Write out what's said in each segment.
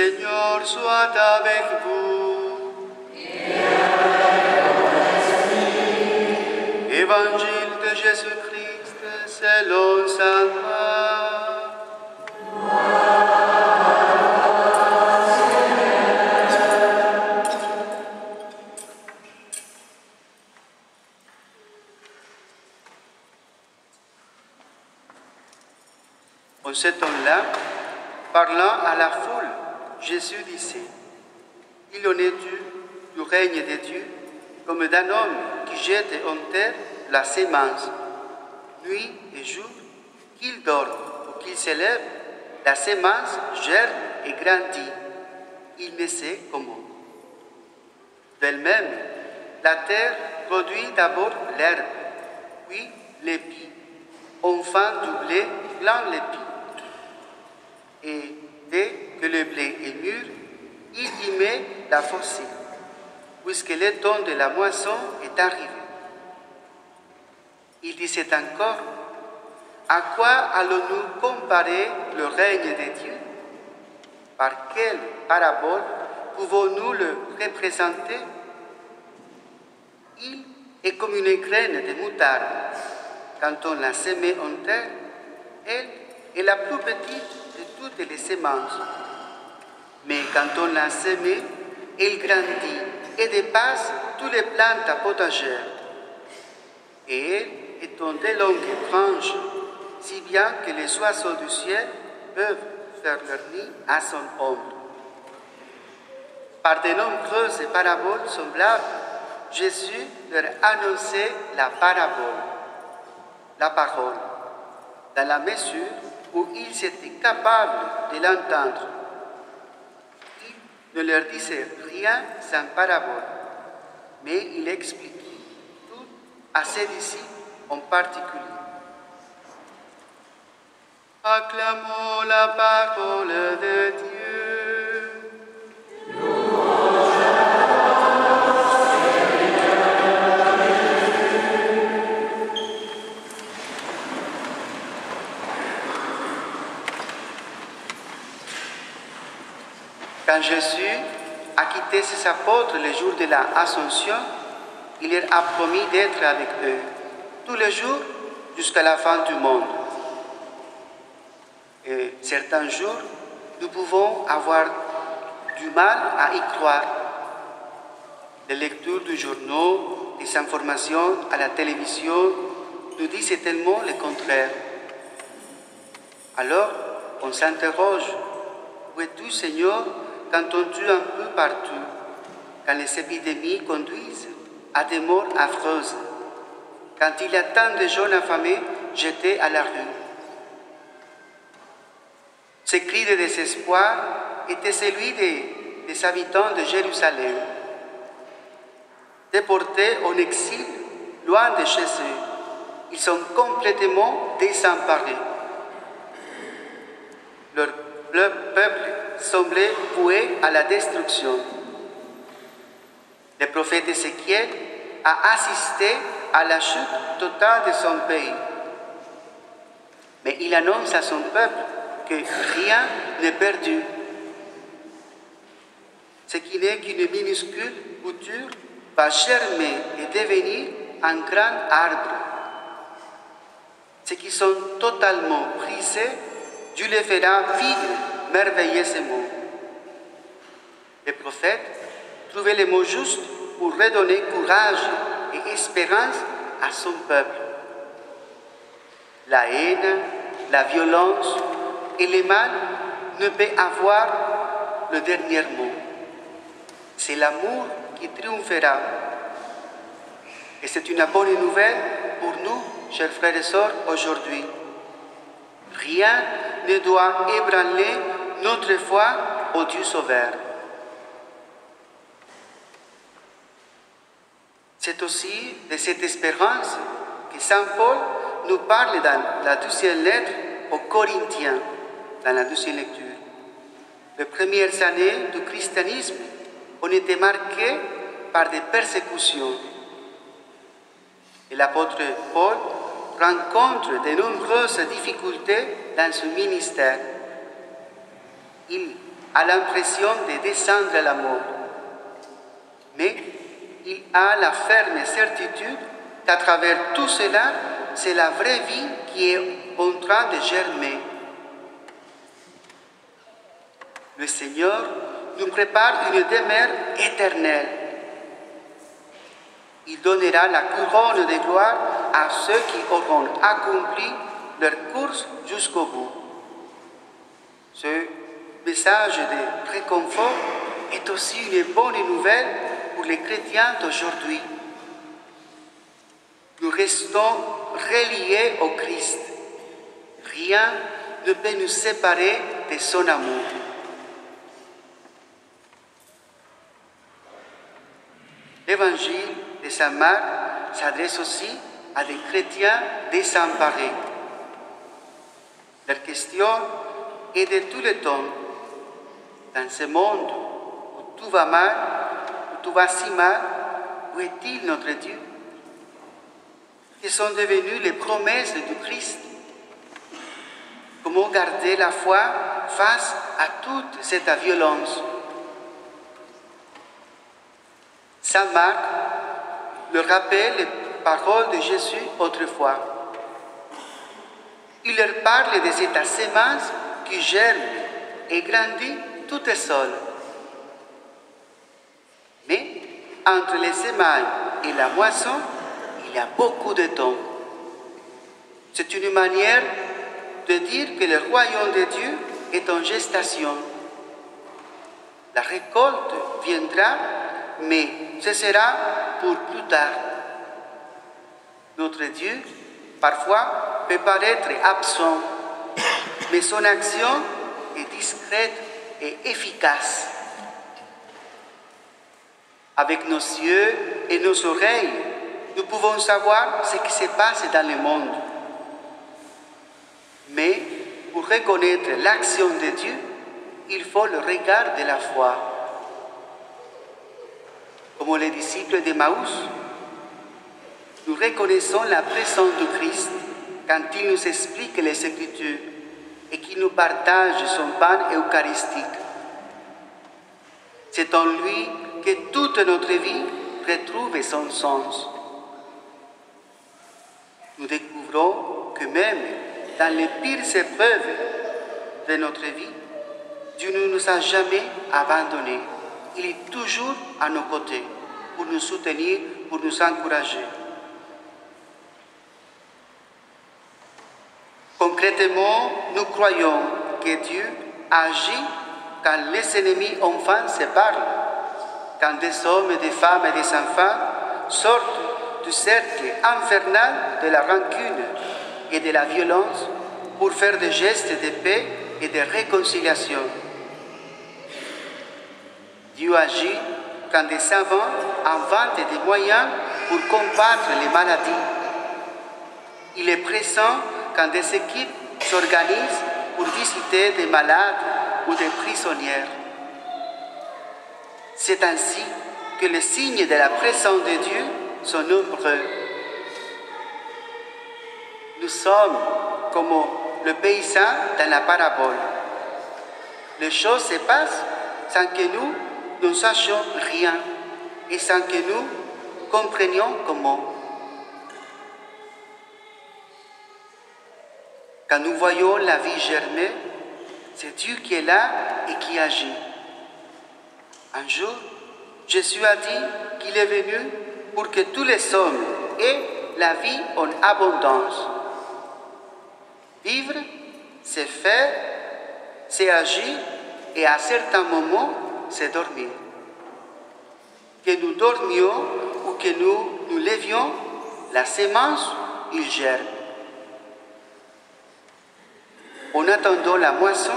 Seigneur soit avec vous. Évangile de Jésus-Christ selon saint Marc. En ce temps-là, parlant à la foule, Jésus disait: Il en est du règne de Dieu comme d'un homme qui jette en terre la sémence. Nuit et jour, qu'il dorme ou qu'il se lève, la sémence germe et grandit. Il ne sait comment. D'elle-même, la terre produit d'abord l'herbe, puis l'épi, enfin du blé plein l'épi. Et dès que le blé est mûr, il y met la faucille, puisque le temps de la moisson est arrivé. Il disait encore: à quoi allons-nous comparer le règne de Dieu? Par quelle parabole pouvons-nous le représenter? Il est comme une graine de moutarde. Quand on la sème en terre, elle est la plus petite de toutes les semences. Mais quand on la sème, elle grandit et dépasse toutes les plantes potagères. Et elle étend de longues branches, si bien que les oiseaux du ciel peuvent faire leur nid à son ombre. Par de nombreuses paraboles semblables, Jésus leur annonçait la parabole, la parole, dans la mesure où ils étaient capables de l'entendre. Il ne leur disait rien sans parabole, mais il expliquait tout à ses disciples en particulier. Acclamons la parole de Dieu. Quand Jésus a quitté ses apôtres le jour de l'Ascension, il leur a promis d'être avec eux tous les jours jusqu'à la fin du monde. Et certains jours, nous pouvons avoir du mal à y croire. Les lectures du journal, les informations à la télévision nous disent tellement le contraire. Alors, on s'interroge: où es-tu, Seigneur, quand on tue un peu partout, quand les épidémies conduisent à des morts affreuses, quand il y a tant de jeunes affamés jetés à la rue? Ce cri de désespoir était celui des habitants de Jérusalem, déportés en exil, loin de chez eux. Ils sont complètement désemparés. Leur peuple semblait voué à la destruction. Le prophète Ézéchiel a assisté à la chute totale de son pays. Mais il annonce à son peuple que rien n'est perdu. Ce qui n'est qu'une minuscule bouture va germer et devenir un grand arbre. Ceux qui sont totalement brisés, Dieu les fera vivre merveilleusement. Le prophète trouvait les mots justes pour redonner courage et espérance à son peuple. La haine, la violence et le mal ne peuvent avoir le dernier mot. C'est l'amour qui triomphera. Et c'est une bonne nouvelle pour nous, chers frères et sœurs, aujourd'hui. Rien ne doit ébranler notre foi au Dieu Sauveur. C'est aussi de cette espérance que saint Paul nous parle dans la deuxième lettre aux Corinthiens, dans la deuxième lecture. Les premières années du christianisme ont été marquées par des persécutions. Et l'apôtre Paul rencontre de nombreuses difficultés dans son ministère. Il a l'impression de descendre à la mort. Mais il a la ferme certitude qu'à travers tout cela, c'est la vraie vie qui est en train de germer. Le Seigneur nous prépare une demeure éternelle. Il donnera la couronne de gloire à ceux qui auront accompli leur course jusqu'au bout. Ce message de réconfort est aussi une bonne nouvelle pour les chrétiens d'aujourd'hui. Nous restons reliés au Christ. Rien ne peut nous séparer de son amour. L'évangile de Saint Marc s'adresse aussi à des chrétiens désemparés. Leur question est de tout le temps. Dans ce monde où tout va mal, où tout va si mal, où est-il notre Dieu? Quelles sont devenues les promesses du Christ? Comment garder la foi face à toute cette violence? Saint Marc leur rappelle les paroles de Jésus autrefois. Il leur parle de cette sémence qui germe et grandit toute seule. Mais entre les semailles et la moisson, il y a beaucoup de temps. C'est une manière de dire que le royaume de Dieu est en gestation. La récolte viendra, mais ce sera pour plus tard. Notre Dieu, parfois, peut paraître absent, mais son action est discrète et efficace. Avec nos yeux et nos oreilles, nous pouvons savoir ce qui se passe dans le monde. Mais pour reconnaître l'action de Dieu, il faut le regard de la foi. Comme les disciples d'Emmaüs, nous reconnaissons la présence du Christ quand il nous explique les Écritures et qu'il nous partage son pain eucharistique. C'est en lui que toute notre vie retrouve son sens. Nous découvrons que même dans les pires épreuves de notre vie, Dieu ne nous a jamais abandonnés. Il est toujours à nos côtés pour nous soutenir, pour nous encourager. Concrètement, nous croyons que Dieu agit quand les ennemis enfin se parlent, quand des hommes, des femmes et des enfants sortent du cercle infernal de la rancune et de la violence pour faire des gestes de paix et de réconciliation. Dieu agit quand des savants inventent des moyens pour combattre les maladies. Il est présent quand des équipes s'organisent pour visiter des malades ou des prisonnières. C'est ainsi que les signes de la présence de Dieu sont nombreux. Nous sommes comme le paysan dans la parabole. Les choses se passent sans que nous ne sachions rien et sans que nous comprenions comment. Quand nous voyons la vie germer, c'est Dieu qui est là et qui agit. Un jour, Jésus a dit qu'il est venu pour que tous les hommes aient la vie en abondance. Vivre, c'est faire, c'est agir et à certains moments, c'est dormir. Que nous dormions ou que nous nous levions, la sémence, il germe. En attendant la moisson,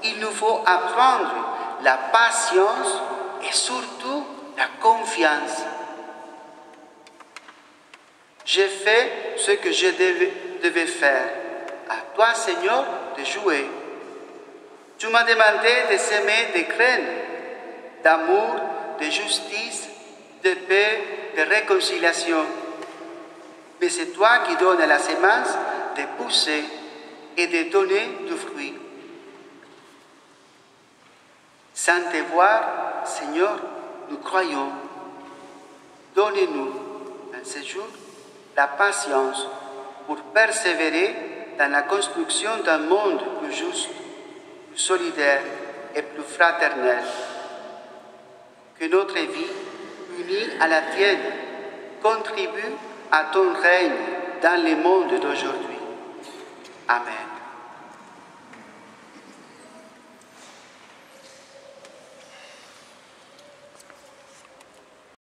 il nous faut apprendre la patience et surtout la confiance. J'ai fait ce que je devais faire. À toi, Seigneur, de jouer. Tu m'as demandé de semer des graines d'amour, de justice, de paix, de réconciliation. Mais c'est toi qui donnes la semence de pousser et de donner du fruit. Sans te voir, Seigneur, nous croyons. Donnez-nous, en ce jour, la patience pour persévérer dans la construction d'un monde plus juste, plus solidaire et plus fraternel. Que notre vie, unie à la tienne, contribue à ton règne dans le monde d'aujourd'hui. Amen.